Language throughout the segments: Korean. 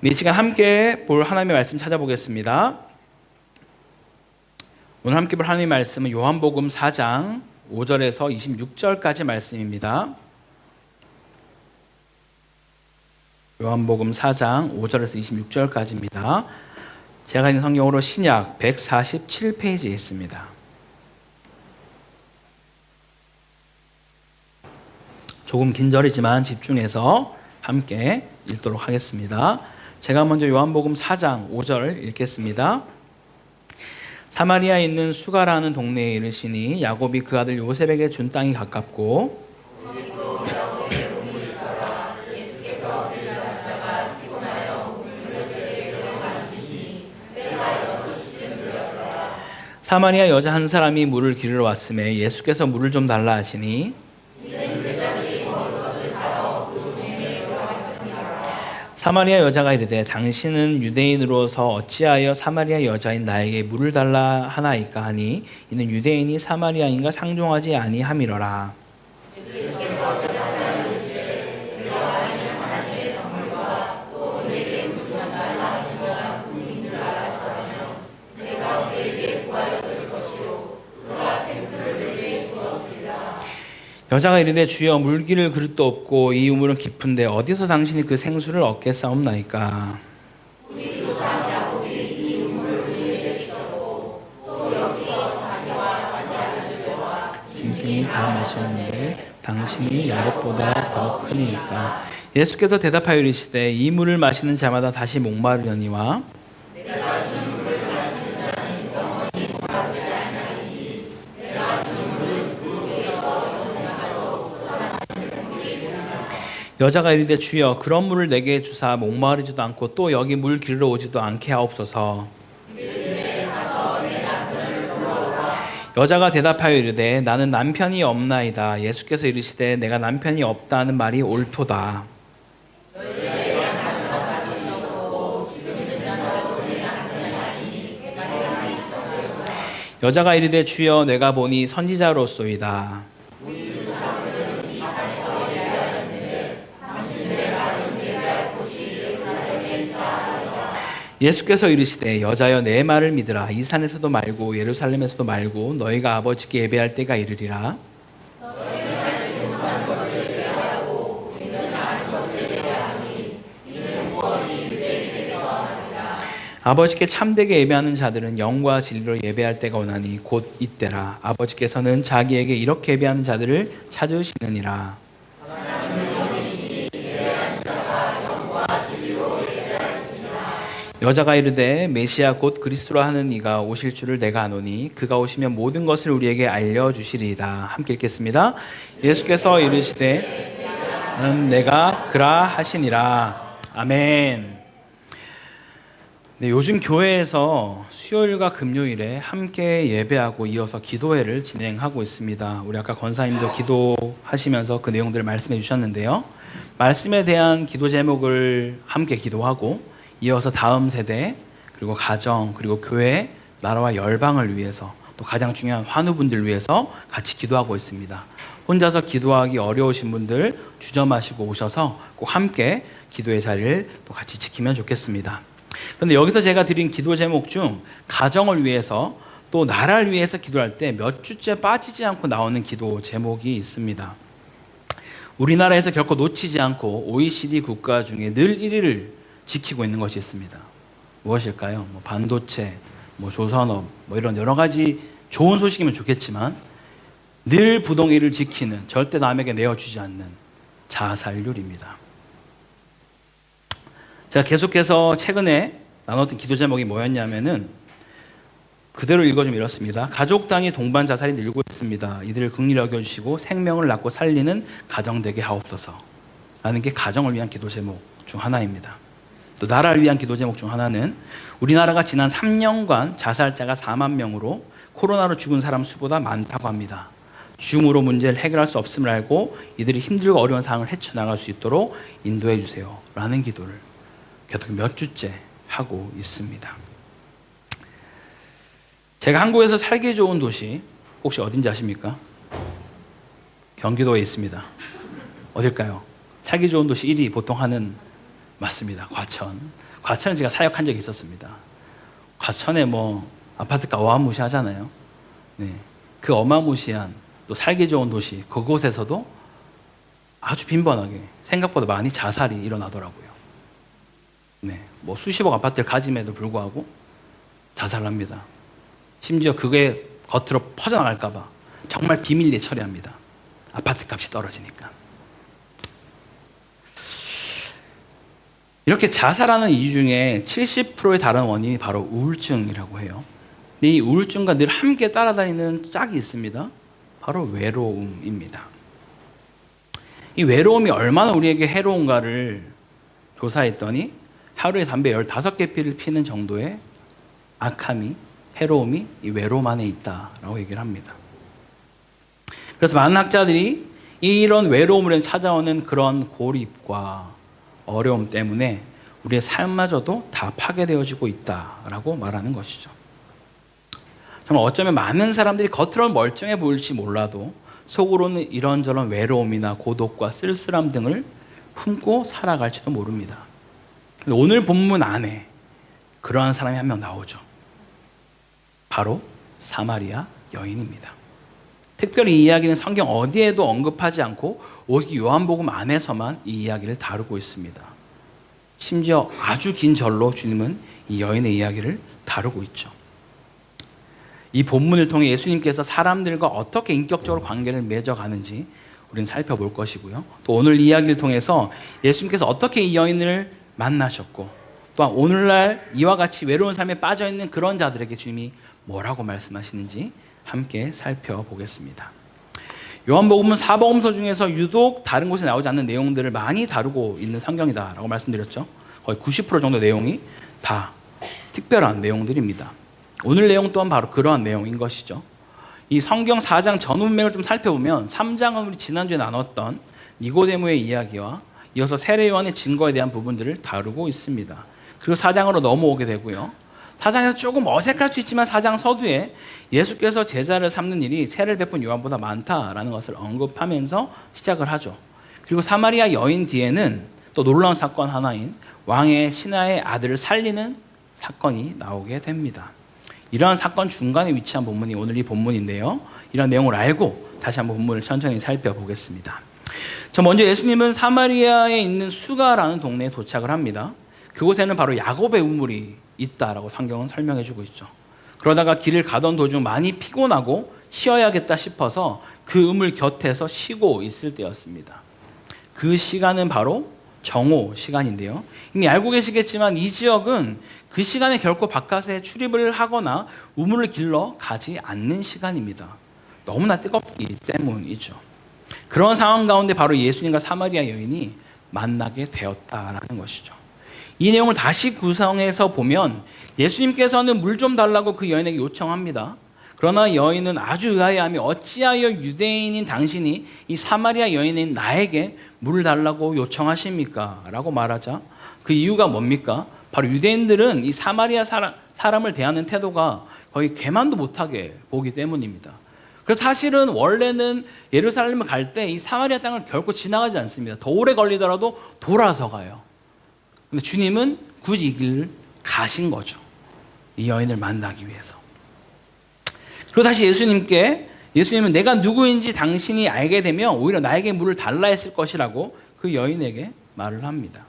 이 시간 함께 볼 하나님의 말씀 찾아보겠습니다. 오늘 함께 볼 하나님의 말씀은 요한복음 4장 5절에서 26절까지 말씀입니다. 요한복음 4장 5절에서 26절까지입니다. 제가 있는 성경으로 신약 147페이지에 있습니다. 조금 긴 절이지만 집중해서 함께 읽도록 하겠습니다. 제가 먼저 요한복음 4장 5절 읽겠습니다. 사마리아에 있는 수가라는 동네에 이르시니 야곱이 그 아들 요셉에게 준 땅이 가깝고 사마리아 여자 한 사람이 물을 기르러 왔음에 예수께서 물을 좀 달라 하시니 사마리아 여자가 이르되 당신은 유대인으로서 어찌하여 사마리아 여자인 나에게 물을 달라 하나이까 하니 이는 유대인이 사마리아인과 상종하지 아니함이로라. 여자가 이르되 주여 물기를 그릇도 없고 이 우물은 깊은데 어디서 당신이 그 생수를 얻겠사옵나이까. 우리 조상 야곱이 이 우물을 우리에게 주셨고 또 여기서 자기와 자기 아들들과 짐승이 다 마셨는데 당신이 야곱보다 더 크니까. 예수께서 대답하여 이르시되 이 물을 마시는 자마다 다시 목마르려니와 여자가 이르되 주여 그런 물을 내게 주사 목마르지도 않고 또 여기 물 기르러 오지도 않게 하옵소서. 여자가 대답하여 이르되 나는 남편이 없나이다. 예수께서 이르시되 내가 남편이 없다는 말이 옳도다. 여자가 이르되 주여 내가 보니 선지자로소이다. 예수께서 이르시되 여자여 내 말을 믿으라. 이 산에서도 말고 예루살렘에서도 말고 너희가 아버지께 예배할 때가 이르리라. 아버지께 참되게 예배하는 자들은 영과 진리로 예배할 때가 오나니 곧 이때라. 아버지께서는 자기에게 이렇게 예배하는 자들을 찾으시느니라. 여자가 이르되 메시아 곧 그리스도라 하는 이가 오실 줄을 내가 아노니 그가 오시면 모든 것을 우리에게 알려주시리이다. 함께 읽겠습니다. 예수께서 이르시되 내가 그라 하시니라. 아멘. 네, 요즘 교회에서 수요일과 금요일에 함께 예배하고 이어서 기도회를 진행하고 있습니다. 우리 아까 권사님도 기도하시면서 그 내용들을 말씀해 주셨는데요. 말씀에 대한 기도 제목을 함께 기도하고 이어서 다음 세대 그리고 가정 그리고 교회 나라와 열방을 위해서 또 가장 중요한 환우분들 위해서 같이 기도하고 있습니다. 혼자서 기도하기 어려우신 분들 주저마시고 오셔서 꼭 함께 기도의 자리를 또 같이 지키면 좋겠습니다. 그런데 여기서 제가 드린 기도 제목 중 가정을 위해서 또 나라를 위해서 기도할 때 몇 주째 빠지지 않고 나오는 기도 제목이 있습니다. 우리나라에서 결코 놓치지 않고 OECD 국가 중에 늘 1위를 지키고 있는 것이 있습니다. 무엇일까요? 반도체, 조선업, 이런 여러 가지 좋은 소식이면 좋겠지만 늘 부동 1위를 지키는, 절대 남에게 내어주지 않는 자살률입니다. 제가 계속해서 최근에 나눴던 기도 제목이 뭐였냐면은 그대로 읽어주면 이렇습니다. 가족 단위 동반 자살이 늘고 있습니다. 이들을 긍휼히 여겨주시고 생명을 낳고 살리는 가정 되게 하옵소서. 라는 게 가정을 위한 기도 제목 중 하나입니다. 또 나라를 위한 기도 제목 중 하나는 우리나라가 지난 3년간 자살자가 4만 명으로 코로나로 죽은 사람 수보다 많다고 합니다. 중으로 문제를 해결할 수 없음을 알고 이들이 힘들고 어려운 상황을 헤쳐나갈 수 있도록 인도해 주세요. 라는 기도를 계속 몇 주째 하고 있습니다. 제가 한국에서 살기 좋은 도시 혹시 어딘지 아십니까? 경기도에 있습니다. 어딜까요? 살기 좋은 도시 1위 보통 하는 맞습니다. 과천. 과천에 제가 사역한 적이 있었습니다. 과천에 뭐 아파트가 어마무시하잖아요. 네. 그 어마무시한 또 살기 좋은 도시 그곳에서도 아주 빈번하게 생각보다 많이 자살이 일어나더라고요. 네. 뭐 수십억 아파트를 가짐에도 불구하고 자살을 합니다. 심지어 그게 겉으로 퍼져나갈까 봐 정말 비밀리에 처리합니다. 아파트 값이 떨어지니까. 이렇게 자살하는 이유 중에 70%의 다른 원인이 바로 우울증이라고 해요. 이 우울증과 늘 함께 따라다니는 짝이 있습니다. 바로 외로움입니다. 이 외로움이 얼마나 우리에게 해로운가를 조사했더니 하루에 담배 15개 피를 피는 정도의 악함이, 해로움이 이 외로움 안에 있다라고 얘기를 합니다. 그래서 많은 학자들이 이런 외로움으로 찾아오는 그런 고립과 어려움 때문에 우리의 삶마저도 다 파괴되어지고 있다라고 말하는 것이죠. 정말 어쩌면 많은 사람들이 겉으로는 멀쩡해 보일지 몰라도 속으로는 이런저런 외로움이나 고독과 쓸쓸함 등을 품고 살아갈지도 모릅니다. 근데 오늘 본문 안에 그러한 사람이 한 명 나오죠. 바로 사마리아 여인입니다. 특별히 이 이야기는 성경 어디에도 언급하지 않고 오직 요한복음 안에서만 이 이야기를 다루고 있습니다. 심지어 아주 긴 절로 주님은 이 여인의 이야기를 다루고 있죠. 이 본문을 통해 예수님께서 사람들과 어떻게 인격적으로 관계를 맺어가는지 우리는 살펴볼 것이고요. 또 오늘 이야기를 통해서 예수님께서 어떻게 이 여인을 만나셨고 또한 오늘날 이와 같이 외로운 삶에 빠져있는 그런 자들에게 주님이 뭐라고 말씀하시는지 함께 살펴보겠습니다. 요한복음은 사복음서 중에서 유독 다른 곳에 나오지 않는 내용들을 많이 다루고 있는 성경이다라고 말씀드렸죠. 거의 90% 정도 내용이 다 특별한 내용들입니다. 오늘 내용 또한 바로 그러한 내용인 것이죠. 이 성경 4장 전 문맥을 좀 살펴보면 3장은 우리 지난주에 나눴던 니고데모의 이야기와 이어서 세례 요한의 증거에 대한 부분들을 다루고 있습니다. 그리고 4장으로 넘어오게 되고요. 4장에서 조금 어색할 수 있지만 4장 서두에 예수께서 제자를 삼는 일이 세례를 베푼 요한보다 많다라는 것을 언급하면서 시작을 하죠. 그리고 사마리아 여인 뒤에는 또 놀라운 사건 하나인 왕의 신하의 아들을 살리는 사건이 나오게 됩니다. 이러한 사건 중간에 위치한 본문이 오늘 이 본문인데요. 이런 내용을 알고 다시 한번 본문을 천천히 살펴보겠습니다. 먼저 예수님은 사마리아에 있는 수가라는 동네에 도착을 합니다. 그곳에는 바로 야곱의 우물이 있다라고 성경은 설명해 주고 있죠. 그러다가 길을 가던 도중 많이 피곤하고 쉬어야겠다 싶어서 그 우물 곁에서 쉬고 있을 때였습니다. 그 시간은 바로 정오 시간인데요. 이미 알고 계시겠지만 이 지역은 그 시간에 결코 바깥에 출입을 하거나 우물을 길러 가지 않는 시간입니다. 너무나 뜨겁기 때문이죠. 그런 상황 가운데 바로 예수님과 사마리아 여인이 만나게 되었다라는 것이죠. 이 내용을 다시 구성해서 보면 예수님께서는 물 좀 달라고 그 여인에게 요청합니다. 그러나 여인은 아주 의아해하며 어찌하여 유대인인 당신이 이 사마리아 여인인 나에게 물을 달라고 요청하십니까? 라고 말하자 그 이유가 뭡니까? 바로 유대인들은 이 사마리아 사람을 대하는 태도가 거의 개만도 못하게 보기 때문입니다. 그래서 사실은 원래는 예루살렘을 갈 때 이 사마리아 땅을 결코 지나가지 않습니다. 더 오래 걸리더라도 돌아서 가요. 근데 주님은 굳이 이 길을 가신 거죠. 이 여인을 만나기 위해서. 그리고 다시 예수님은 내가 누구인지 당신이 알게 되면 오히려 나에게 물을 달라 했을 것이라고 그 여인에게 말을 합니다.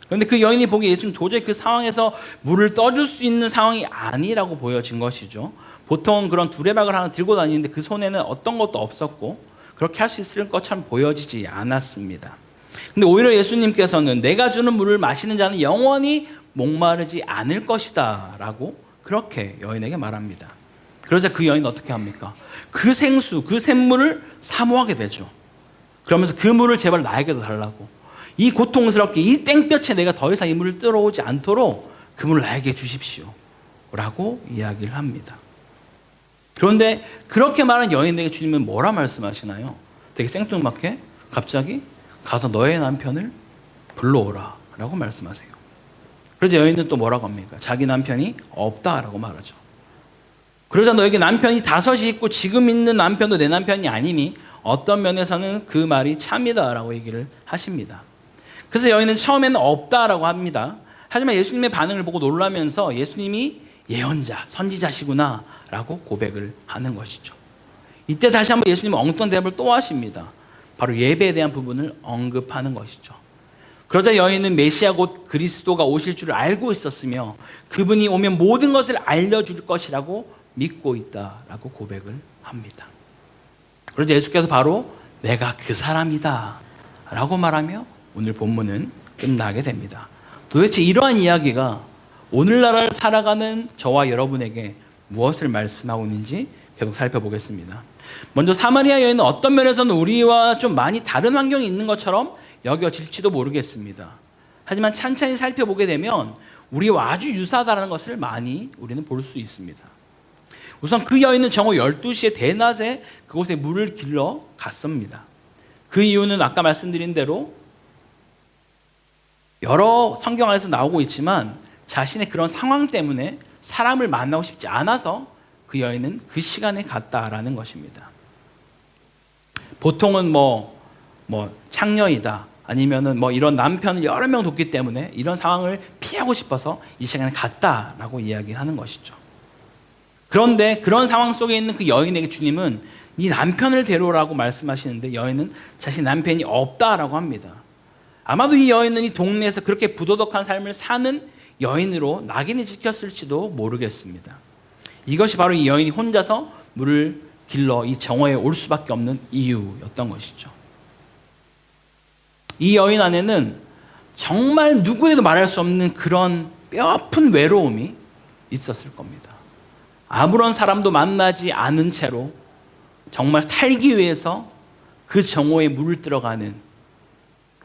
그런데 그 여인이 보기에 예수님 도저히 그 상황에서 물을 떠줄 수 있는 상황이 아니라고 보여진 것이죠. 보통 그런 두레박을 하나 들고 다니는데 그 손에는 어떤 것도 없었고 그렇게 할 수 있을 것처럼 보여지지 않았습니다. 근데 오히려 예수님께서는 내가 주는 물을 마시는 자는 영원히 목마르지 않을 것이다 라고 그렇게 여인에게 말합니다. 그러자 그 여인은 어떻게 합니까? 그 생수, 그 샘물을 사모하게 되죠. 그러면서 그 물을 제발 나에게도 달라고, 이 고통스럽게 이 땡볕에 내가 더 이상 이 물을 들어오지 않도록 그 물을 나에게 주십시오 라고 이야기를 합니다. 그런데 그렇게 말한 여인에게 주님은 뭐라 말씀하시나요? 되게 생뚱맞게 갑자기 가서 너의 남편을 불러오라 라고 말씀하세요. 그러자 여인은 또 뭐라고 합니까? 자기 남편이 없다라고 말하죠. 그러자 너에게 남편이 5이 있고 지금 있는 남편도 내 남편이 아니니 어떤 면에서는 그 말이 참이다 라고 얘기를 하십니다. 그래서 여인은 처음에는 없다라고 합니다. 하지만 예수님의 반응을 보고 놀라면서 예수님이 예언자, 선지자시구나 라고 고백을 하는 것이죠. 이때 다시 한번 예수님은 엉뚱한 대답을 또 하십니다. 바로 예배에 대한 부분을 언급하는 것이죠. 그러자 여인은 메시아 곧 그리스도가 오실 줄을 알고 있었으며 그분이 오면 모든 것을 알려줄 것이라고 믿고 있다라고 고백을 합니다. 그러자 예수께서 바로 내가 그 사람이다 라고 말하며 오늘 본문은 끝나게 됩니다. 도대체 이러한 이야기가 오늘날 살아가는 저와 여러분에게 무엇을 말씀하고 있는지 계속 살펴보겠습니다. 먼저 사마리아 여인은 어떤 면에서는 우리와 좀 많이 다른 환경이 있는 것처럼 여겨질지도 모르겠습니다. 하지만 찬찬히 살펴보게 되면 우리와 아주 유사하다는 것을 많이 우리는 볼 수 있습니다. 우선 그 여인은 정오 12시에 대낮에 그곳에 물을 길러 갔습니다. 그 이유는 아까 말씀드린 대로 여러 성경 안에서 나오고 있지만 자신의 그런 상황 때문에 사람을 만나고 싶지 않아서 그 여인은 그 시간에 갔다라는 것입니다. 보통은 창녀이다 아니면은 이런 남편을 여러 명 뒀기 때문에 이런 상황을 피하고 싶어서 이 시간에 갔다라고 이야기하는 것이죠. 그런데 그런 상황 속에 있는 그 여인에게 주님은 네 남편을 데려오라고 말씀하시는데 여인은 자신 남편이 없다라고 합니다. 아마도 이 여인은 이 동네에서 그렇게 부도덕한 삶을 사는 여인으로 낙인이 찍혔을지도 모르겠습니다. 이것이 바로 이 여인이 혼자서 물을 길러 이 정오에 올 수밖에 없는 이유였던 것이죠. 이 여인 안에는 정말 누구에도 말할 수 없는 그런 뼈아픈 외로움이 있었을 겁니다. 아무런 사람도 만나지 않은 채로 정말 살기 위해서 그 정오에 물을 들어가는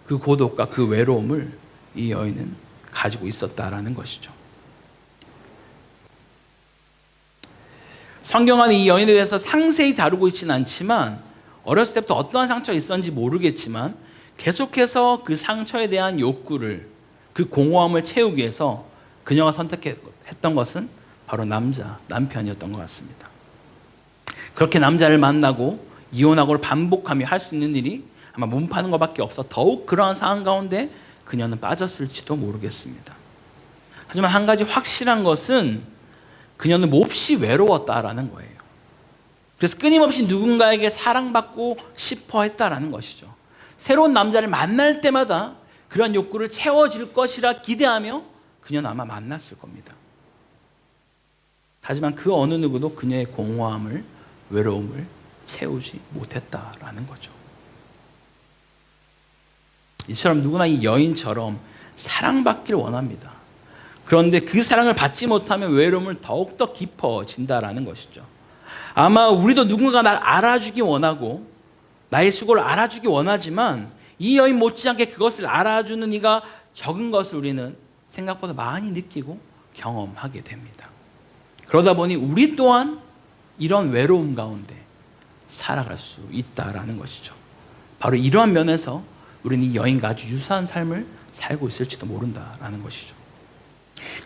그 고독과 그 외로움을 이 여인은 가지고 있었다라는 것이죠. 성경 안에 이 여인에 대해서 상세히 다루고 있지는 않지만 어렸을 때부터 어떠한 상처가 있었는지 모르겠지만 계속해서 그 상처에 대한 욕구를, 그 공허함을 채우기 위해서 그녀가 선택했던 것은 바로 남편이었던 것 같습니다. 그렇게 남자를 만나고 이혼하고를 반복하며 할 수 있는 일이 아마 몸 파는 것밖에 없어 더욱 그러한 상황 가운데 그녀는 빠졌을지도 모르겠습니다. 하지만 한 가지 확실한 것은 그녀는 몹시 외로웠다라는 거예요. 그래서 끊임없이 누군가에게 사랑받고 싶어 했다라는 것이죠. 새로운 남자를 만날 때마다 그런 욕구를 채워질 것이라 기대하며 그녀는 아마 만났을 겁니다. 하지만 그 어느 누구도 그녀의 공허함을, 외로움을 채우지 못했다라는 거죠. 이처럼 누구나 이 여인처럼 사랑받기를 원합니다. 그런데 그 사랑을 받지 못하면 외로움을 더욱더 깊어진다라는 것이죠. 아마 우리도 누군가 날 알아주기 원하고 나의 수고를 알아주기 원하지만 이 여인 못지않게 그것을 알아주는 이가 적은 것을 우리는 생각보다 많이 느끼고 경험하게 됩니다. 그러다 보니 우리 또한 이런 외로움 가운데 살아갈 수 있다라는 것이죠. 바로 이러한 면에서 우리는 이 여인과 아주 유사한 삶을 살고 있을지도 모른다라는 것이죠.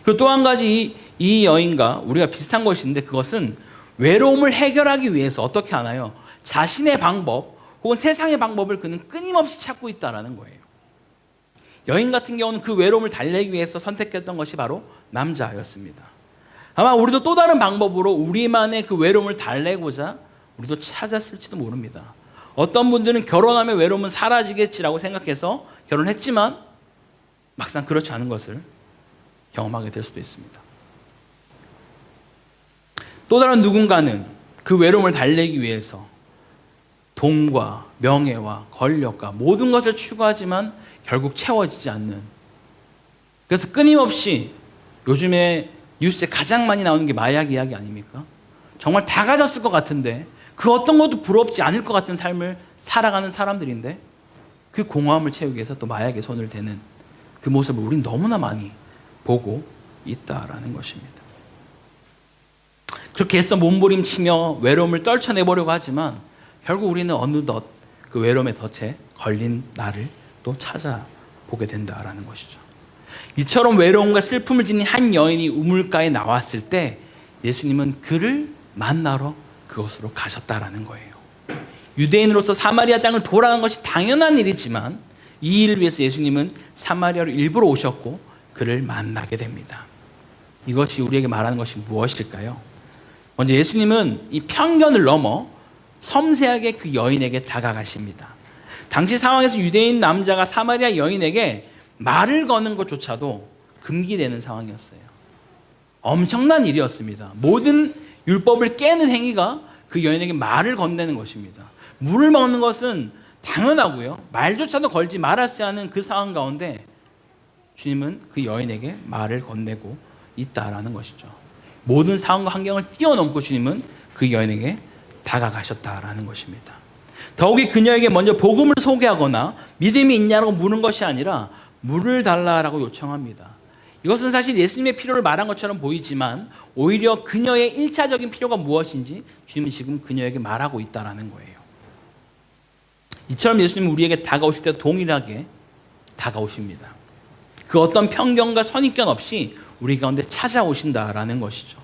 그리고 또 한 가지 이 여인과 우리가 비슷한 것인데 그것은 외로움을 해결하기 위해서 어떻게 하나요? 자신의 방법 혹은 세상의 방법을 그는 끊임없이 찾고 있다는 거예요. 여인 같은 경우는 그 외로움을 달래기 위해서 선택했던 것이 바로 남자였습니다. 아마 우리도 또 다른 방법으로 우리만의 그 외로움을 달래고자 우리도 찾았을지도 모릅니다. 어떤 분들은 결혼하면 외로움은 사라지겠지라고 생각해서 결혼했지만 막상 그렇지 않은 것을 경험하게 될 수도 있습니다. 또 다른 누군가는 그 외로움을 달래기 위해서 돈과 명예와 권력과 모든 것을 추구하지만 결국 채워지지 않는, 그래서 끊임없이 요즘에 뉴스에 가장 많이 나오는 게 마약 이야기 아닙니까? 정말 다 가졌을 것 같은데 그 어떤 것도 부럽지 않을 것 같은 삶을 살아가는 사람들인데 그 공허함을 채우기 위해서 또 마약에 손을 대는 그 모습을 우린 너무나 많이 보고 있다라는 것입니다. 그렇게 해서 몸부림치며 외로움을 떨쳐내보려고 하지만 결국 우리는 어느덧 그 외로움의 덫에 걸린 나를 또 찾아보게 된다라는 것이죠. 이처럼 외로움과 슬픔을 지닌 한 여인이 우물가에 나왔을 때 예수님은 그를 만나러 그곳으로 가셨다라는 거예요. 유대인으로서 사마리아 땅을 돌아가는 것이 당연한 일이지만 이 일을 위해서 예수님은 사마리아로 일부러 오셨고 그를 만나게 됩니다. 이것이 우리에게 말하는 것이 무엇일까요? 먼저 예수님은 이 편견을 넘어 섬세하게 그 여인에게 다가가십니다. 당시 상황에서 유대인 남자가 사마리아 여인에게 말을 거는 것조차도 금기되는 상황이었어요. 엄청난 일이었습니다. 모든 율법을 깨는 행위가 그 여인에게 말을 건네는 것입니다. 물을 먹는 것은 당연하고요. 말조차도 걸지 말았어야 하는 그 상황 가운데 주님은 그 여인에게 말을 건네고 있다라는 것이죠. 모든 상황과 환경을 뛰어넘고 주님은 그 여인에게 다가가셨다라는 것입니다. 더욱이 그녀에게 먼저 복음을 소개하거나 믿음이 있냐고 묻는 것이 아니라 물을 달라라고 요청합니다. 이것은 사실 예수님의 필요를 말한 것처럼 보이지만 오히려 그녀의 1차적인 필요가 무엇인지 주님은 지금 그녀에게 말하고 있다는 거예요. 이처럼 예수님은 우리에게 다가오실 때도 동일하게 다가오십니다. 그 어떤 편견과 선입견 없이 우리 가운데 찾아오신다라는 것이죠.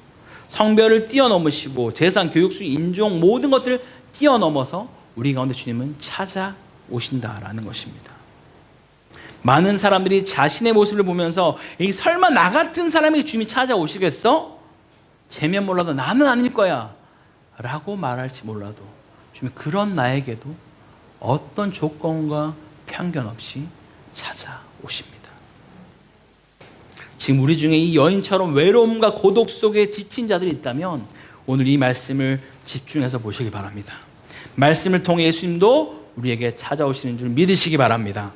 성별을 뛰어넘으시고 재산, 교육수, 인종 모든 것들을 뛰어넘어서 우리 가운데 주님은 찾아오신다라는 것입니다. 많은 사람들이 자신의 모습을 보면서 설마 나 같은 사람에게 주님이 찾아오시겠어? 쟤면 몰라도 나는 아닐 거야 라고 말할지 몰라도 주님이 그런 나에게도 어떤 조건과 편견 없이 찾아오십니다. 지금 우리 중에 이 여인처럼 외로움과 고독 속에 지친 자들이 있다면 오늘 이 말씀을 집중해서 보시기 바랍니다. 말씀을 통해 예수님도 우리에게 찾아오시는 줄 믿으시기 바랍니다.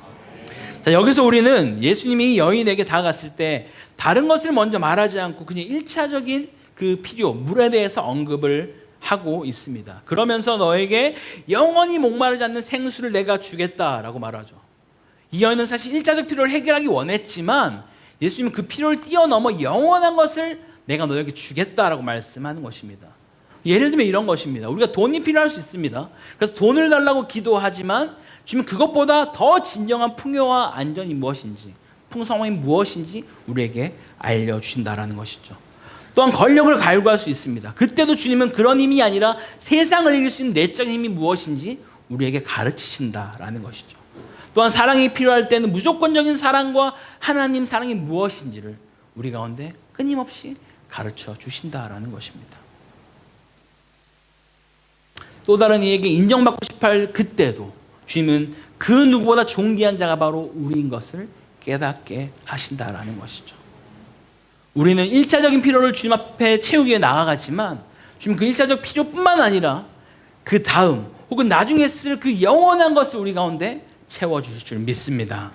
자, 여기서 우리는 예수님이 이 여인에게 다가갔을 때 다른 것을 먼저 말하지 않고 그냥 1차적인 그 필요, 물에 대해서 언급을 하고 있습니다. 그러면서 너에게 영원히 목마르지 않는 생수를 내가 주겠다라고 말하죠. 이 여인은 사실 1차적 필요를 해결하기 원했지만 예수님은 그 필요를 뛰어넘어 영원한 것을 내가 너에게 주겠다라고 말씀하는 것입니다. 예를 들면 이런 것입니다. 우리가 돈이 필요할 수 있습니다. 그래서 돈을 달라고 기도하지만 주님은 그것보다 더 진정한 풍요와 안전이 무엇인지, 풍성함이 무엇인지 우리에게 알려주신다라는 것이죠. 또한 권력을 갈구할 수 있습니다. 그때도 주님은 그런 힘이 아니라 세상을 이길 수 있는 내적인 힘이 무엇인지 우리에게 가르치신다라는 것이죠. 또한 사랑이 필요할 때는 무조건적인 사랑과 하나님 사랑이 무엇인지를 우리 가운데 끊임없이 가르쳐 주신다라는 것입니다. 또 다른 이에게 인정받고 싶어할 그때도 주님은 그 누구보다 존귀한 자가 바로 우리인 것을 깨닫게 하신다라는 것이죠. 우리는 1차적인 필요를 주님 앞에 채우기 위해 나아가지만 주님 그 1차적 필요뿐만 아니라 그 다음 혹은 나중에 쓸 그 영원한 것을 우리 가운데 채워주실 줄 믿습니다.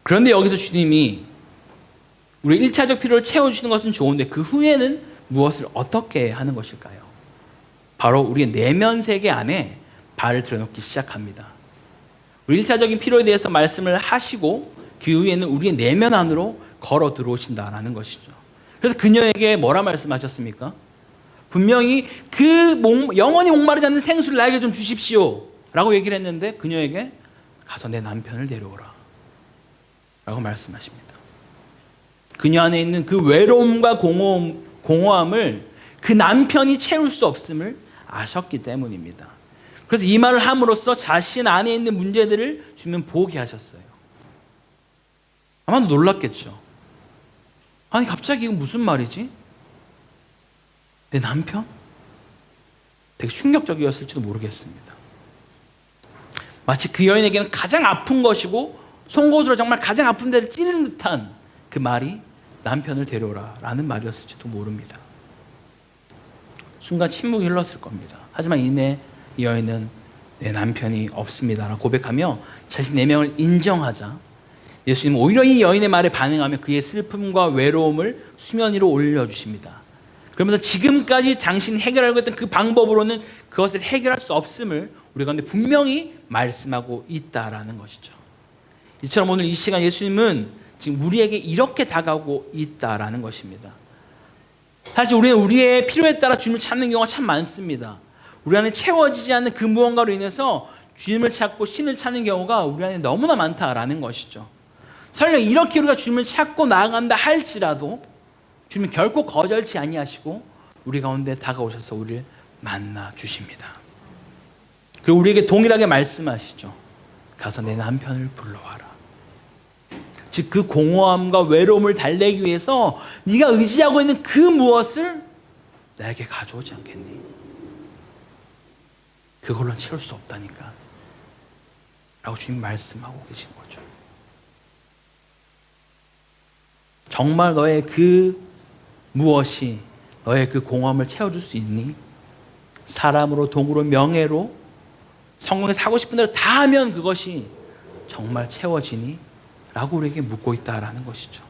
그런데 여기서 주님이 우리 1차적 필요를 채워주시는 것은 좋은데 그 후에는 무엇을 어떻게 하는 것일까요? 바로 우리의 내면 세계 안에 발을 들여놓기 시작합니다. 우리 1차적인 필요에 대해서 말씀을 하시고 그 이후에는 우리의 내면 안으로 걸어 들어오신다라는 것이죠. 그래서 그녀에게 뭐라 말씀하셨습니까? 분명히 영원히 목마르지 않는 생수를 나에게 좀 주십시오 라고 얘기를 했는데 그녀에게 가서 내 남편을 데려오라 라고 말씀하십니다. 그녀 안에 있는 그 외로움과 공허함을 그 남편이 채울 수 없음을 아셨기 때문입니다. 그래서 이 말을 함으로써 자신 안에 있는 문제들을 주님 보게 하셨어요. 아마도 놀랐겠죠. 아니 갑자기 이건 무슨 말이지? 내 남편? 되게 충격적이었을지도 모르겠습니다. 마치 그 여인에게는 가장 아픈 것이고 송곳으로 정말 가장 아픈 데를 찌르는 듯한 그 말이 남편을 데려오라 라는 말이었을지도 모릅니다. 순간 침묵이 흘렀을 겁니다. 하지만 이내 이 여인은 내 남편이 없습니다 라고 고백하며 자신의 내면을 인정하자 예수님은 오히려 이 여인의 말에 반응하며 그의 슬픔과 외로움을 수면 위로 올려주십니다. 그러면서 지금까지 당신이 해결하려고 했던 그 방법으로는 그것을 해결할 수 없음을 우리 가운데 분명히 말씀하고 있다라는 것이죠. 이처럼 오늘 이 시간 예수님은 지금 우리에게 이렇게 다가오고 있다라는 것입니다. 사실 우리는 우리의 필요에 따라 주님을 찾는 경우가 참 많습니다. 우리 안에 채워지지 않는 그 무언가로 인해서 주님을 찾고 신을 찾는 경우가 우리 안에 너무나 많다라는 것이죠. 설령 이렇게 우리가 주님을 찾고 나아간다 할지라도 주님은 결코 거절치 아니하시고 우리 가운데 다가오셔서 우리를 만나 주십니다. 그리고 우리에게 동일하게 말씀하시죠. 가서 내 남편을 불러와라. 즉 그 공허함과 외로움을 달래기 위해서 네가 의지하고 있는 그 무엇을 나에게 가져오지 않겠니? 그걸로는 채울 수 없다니까 라고 주님 말씀하고 계신 거죠. 정말 너의 그 무엇이 너의 그 공허함을 채워줄 수 있니? 사람으로, 동으로, 명예로 성공해서 하고 싶은 대로 다 하면 그것이 정말 채워지니? 라고 우리에게 묻고 있다라는 것이죠.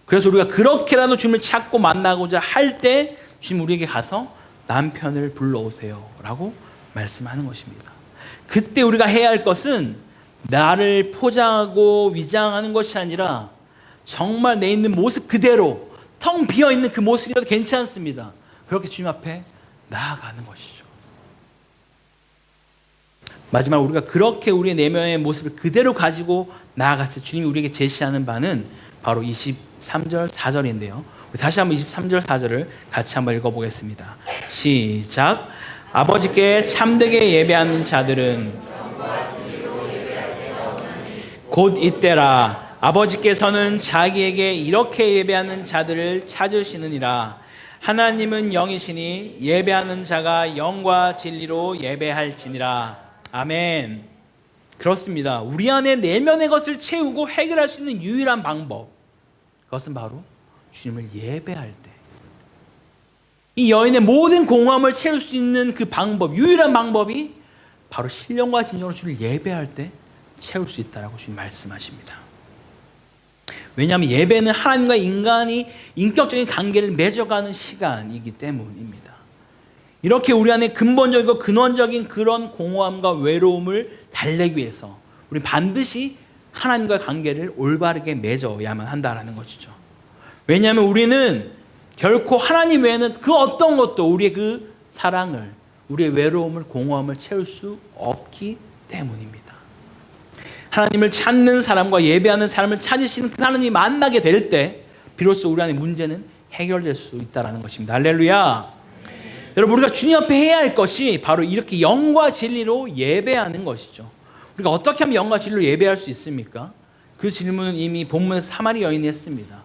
그래서 우리가 그렇게라도 주님을 찾고 만나고자 할 때 주님 우리에게 가서 남편을 불러오세요 라고 말씀하는 것입니다. 그때 우리가 해야 할 것은 나를 포장하고 위장하는 것이 아니라 정말 내 있는 모습 그대로 텅 비어있는 그 모습이라도 괜찮습니다. 그렇게 주님 앞에 나아가는 것이죠. 마지막 우리가 그렇게 우리의 내면의 모습을 그대로 가지고 나아갔을 때 주님이 우리에게 제시하는 바는 바로 23절 4절인데요. 다시 한번 23절 4절을 같이 한번 읽어보겠습니다. 시작. 아버지께 참되게 예배하는 자들은 곧 이때라. 아버지께서는 자기에게 이렇게 예배하는 자들을 찾으시느니라. 하나님은 영이시니 예배하는 자가 영과 진리로 예배할지니라. 아멘. 그렇습니다. 우리 안에 내면의 것을 채우고 해결할 수 있는 유일한 방법, 그것은 바로 주님을 예배할 때, 이 여인의 모든 공허함을 채울 수 있는 그 방법, 유일한 방법이 바로 신령과 진정으로 주를 예배할 때 채울 수 있다라고 주님 말씀하십니다. 왜냐하면 예배는 하나님과 인간이 인격적인 관계를 맺어가는 시간이기 때문입니다. 이렇게 우리 안에 근본적이고 근원적인 그런 공허함과 외로움을 달래기 위해서 우리는 반드시 하나님과 관계를 올바르게 맺어야만 한다는 것이죠. 왜냐하면 우리는 결코 하나님 외에는 그 어떤 것도 우리의 그 사랑을, 우리의 외로움을, 공허함을 채울 수 없기 때문입니다. 하나님을 찾는 사람과 예배하는 사람을 찾으시는 그 하나님이 만나게 될 때 비로소 우리 안의 문제는 해결될 수 있다는 것입니다. 할렐루야. 여러분, 우리가 주님 앞에 해야 할 것이 바로 이렇게 영과 진리로 예배하는 것이죠. 우리가 어떻게 하면 영과 진리로 예배할 수 있습니까? 그 질문은 이미 본문에서 사마리 여인이 했습니다.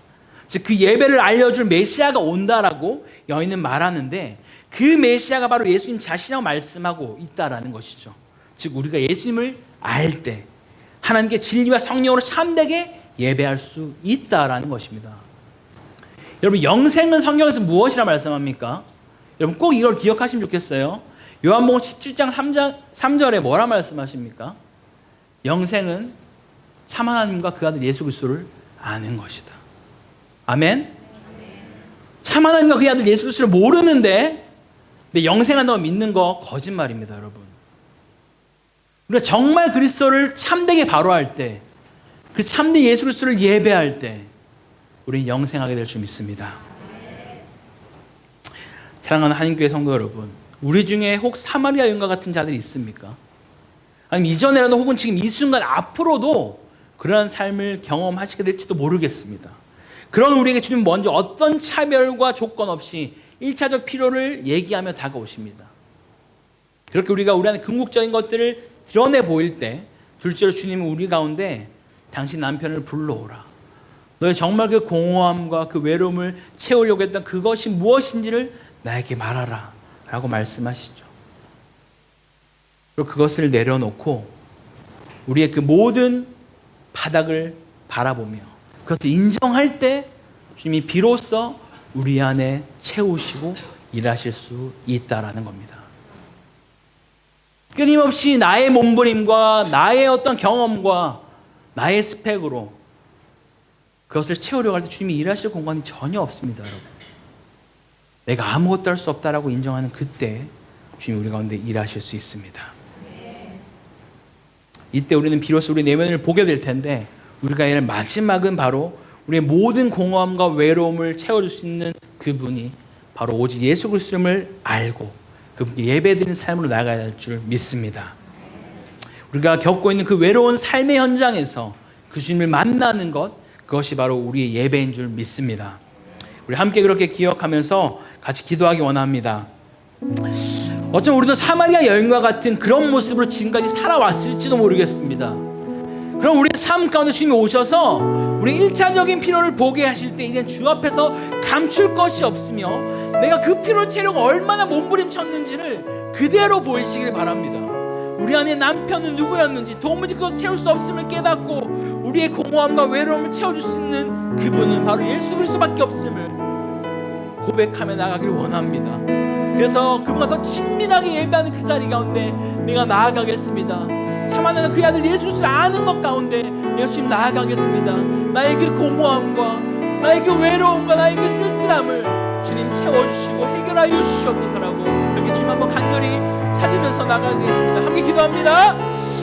즉 그 예배를 알려줄 메시아가 온다라고 여인은 말하는데, 그 메시아가 바로 예수님 자신이라고 말씀하고 있다라는 것이죠. 즉 우리가 예수님을 알 때 하나님께 진리와 성령으로 참되게 예배할 수 있다라는 것입니다. 여러분, 영생은 성경에서 무엇이라 말씀합니까? 여러분 꼭 이걸 기억하시면 좋겠어요. 요한복음 17장 3절에 뭐라 말씀하십니까? 영생은 참 하나님과 그 아들 예수 그리스도를 아는 것이다. 아멘? 참 하나님과 그 아들 예수 그리스도를 모르는데 근데 영생한다고 믿는 거 거짓말입니다, 여러분. 우리가 정말 그리스도를 참되게 바로할 때, 그 참된 예수 그리스도를 예배할 때 우리는 영생하게 될 줄 믿습니다. 사랑하는 한인교회 성도 여러분, 우리 중에 혹 사마리아 여인과 같은 자들이 있습니까? 아니면 이전에라도 혹은 지금 이 순간 앞으로도 그러한 삶을 경험하시게 될지도 모르겠습니다. 그런 우리에게 주님 먼저 어떤 차별과 조건 없이 1차적 필요를 얘기하며 다가오십니다. 그렇게 우리가 우리 안에 궁극적인 것들을 드러내 보일 때 둘째로 주님은 우리 가운데 당신 남편을 불러오라. 너의 정말 그 공허함과 그 외로움을 채우려고 했던 그것이 무엇인지를 나에게 말하라 라고 말씀하시죠. 그리고 그것을 내려놓고 우리의 그 모든 바닥을 바라보며 그것을 인정할 때 주님이 비로소 우리 안에 채우시고 일하실 수 있다라는 겁니다. 끊임없이 나의 몸부림과 나의 어떤 경험과 나의 스펙으로 그것을 채우려고 할 때 주님이 일하실 공간이 전혀 없습니다, 여러분. 내가 아무것도 할 수 없다라고 인정하는 그때 주님이 우리 가운데 일하실 수 있습니다. 이때 우리는 비로소 우리 내면을 보게 될 텐데, 우리가 해야 할 마지막은 바로 우리의 모든 공허함과 외로움을 채워줄 수 있는 그분이 바로 오직 예수 그리스도를 알고 그분께 예배드리는 삶으로 나아가야 할 줄 믿습니다. 우리가 겪고 있는 그 외로운 삶의 현장에서 그 주님을 만나는 것, 그것이 바로 우리의 예배인 줄 믿습니다. 우리 함께 그렇게 기억하면서 같이 기도하기 원합니다. 어쩌면 우리도 사마리아 여인과 같은 그런 모습으로 지금까지 살아왔을지도 모르겠습니다. 그럼 우리의 삶 가운데 주님이 오셔서 우리 1차적인 필요를 보게 하실 때 이제 주 앞에서 감출 것이 없으며 내가 그 필요를 채우려고 얼마나 몸부림쳤는지를 그대로 보이시길 바랍니다. 우리 안에 남편은 누구였는지 도무지 그것 채울 수 없음을 깨닫고 우리의 공허함과 외로움을 채워줄 수 있는 그분은 바로 예수 그리스도밖에 없음을 고백하며 나가기를 원합니다. 그래서 그분과 더 친밀하게 예배하는 그 자리 가운데 내가 나아가겠습니다. 참 하나는 그의 아들 예수 그리스도를 아는 것 가운데 내가 주님 나아가겠습니다. 나의 그 공허함과 나의 그 외로움과 나의 그 쓸쓸함을 주님 채워주시고 해결하여 주시옵소서라고 그렇게 주님 한번 간절히 찾으면서 나가겠습니다. 함께 기도합니다.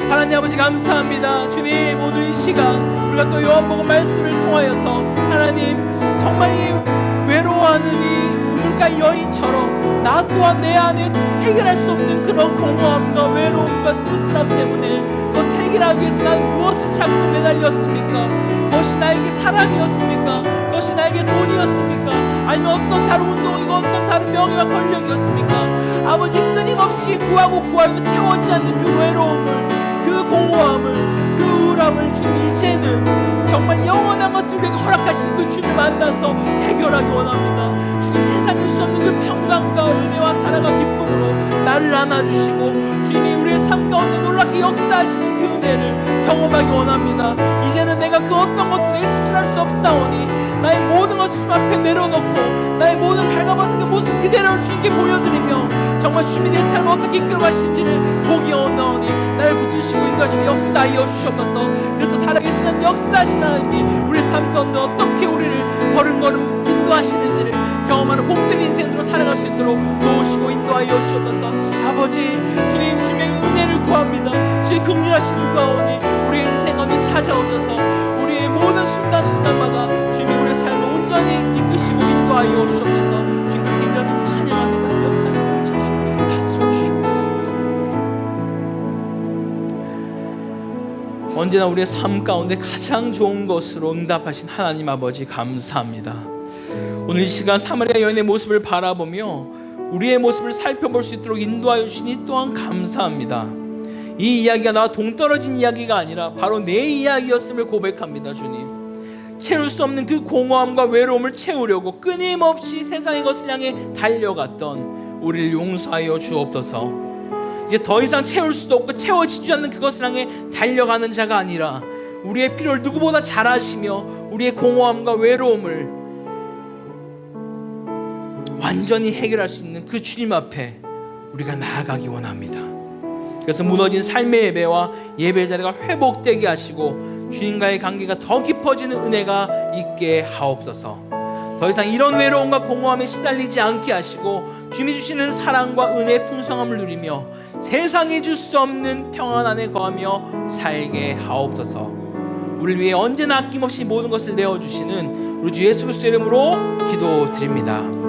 하나님 아버지 감사합니다. 주님 오늘 이 시간 우리가 또 요한복음 말씀을 통하여서 하나님 정말 이 외로워하는 이 우물가 여인처럼 나 또한 내 안에 해결할 수 없는 그런 공허함과 외로움과 쓸쓸함 때문에 그것을 해결하기 위해서 난 무엇을 찾고 매달렸습니까? 그것이 나에게 사람이었습니까? 그것이 나에게 돈이었습니까? 아니면 어떤 다른 운동이고 어떤 다른 명예와 권력이었습니까? 아버지 끊임없이 구하고 채워지지 않는 그 외로움을 그 공허함을 그 우울함을 주님 이제는 정말 영원한 것을 우리에게 허락하신 그 주님을 만나서 해결하기 원합니다. 주님 세상에 수 없는 그 평강과 은혜와 사랑과 기쁨으로 나를 안아주시고 주님이 우리의 삶 가운데 놀랍게 역사하시는 그 은혜를 경험하기 원합니다. 이제는 내가 그 어떤 것도 내 스스로 할 수 없사오니 나의 모든 것을 주님 앞에 내려놓고 나의 모든 발가벗은 그 모습 그대로 주님께 보여드리며 정말 주님이 내 삶을 어떻게 이끌어가시는지를 보기 원하오니 나를 붙드시고 인도하시고 역사하여 주시옵소서. 그래서 살아계시는 역사하신 하나님이 우리의 삶 가운데 어떻게 우리를 걸음걸음 인도하시는지를 경험하는 복된 인생으로 살아갈 수 있도록 도우시고 인도하여 주시옵소서. 아버지 주님 주님의 은혜를 구합니다. 주의 긍휼하신 구하오니 우리의 인생 가운데 찾아오셔서 우리의 모든 순간순간마다 주님의 우리의 삶을 온전히 이끄시고 인도하여 주시옵소서. 주님 그렇게 일하시고 찬양합니다. 역사하시고 다스려 주시옵소서. 언제나 우리의 삶 가운데 가장 좋은 것으로 응답하신 하나님 아버지 감사합니다. 오늘 이 시간 사마리아 여인의 모습을 바라보며 우리의 모습을 살펴볼 수 있도록 인도하여 주시니 또한 감사합니다. 이 이야기가 나와 동떨어진 이야기가 아니라 바로 내 이야기였음을 고백합니다. 주님 채울 수 없는 그 공허함과 외로움을 채우려고 끊임없이 세상의 것을 향해 달려갔던 우리를 용서하여 주옵소서. 이제 더 이상 채울 수도 없고 채워지지 않는 그것을 향해 달려가는 자가 아니라 우리의 필요를 누구보다 잘 아시며 우리의 공허함과 외로움을 완전히 해결할 수 있는 그 주님 앞에 우리가 나아가기 원합니다. 그래서 무너진 삶의 예배와 예배 자리가 회복되게 하시고 주님과의 관계가 더 깊어지는 은혜가 있게 하옵소서. 더 이상 이런 외로움과 공허함에 시달리지 않게 하시고 주님이 주시는 사랑과 은혜의 풍성함을 누리며 세상이 줄 수 없는 평안 안에 거하며 살게 하옵소서. 우리를 위해 언제나 아낌없이 모든 것을 내어주시는 우리 주 예수 그리스도의 이름으로 기도드립니다.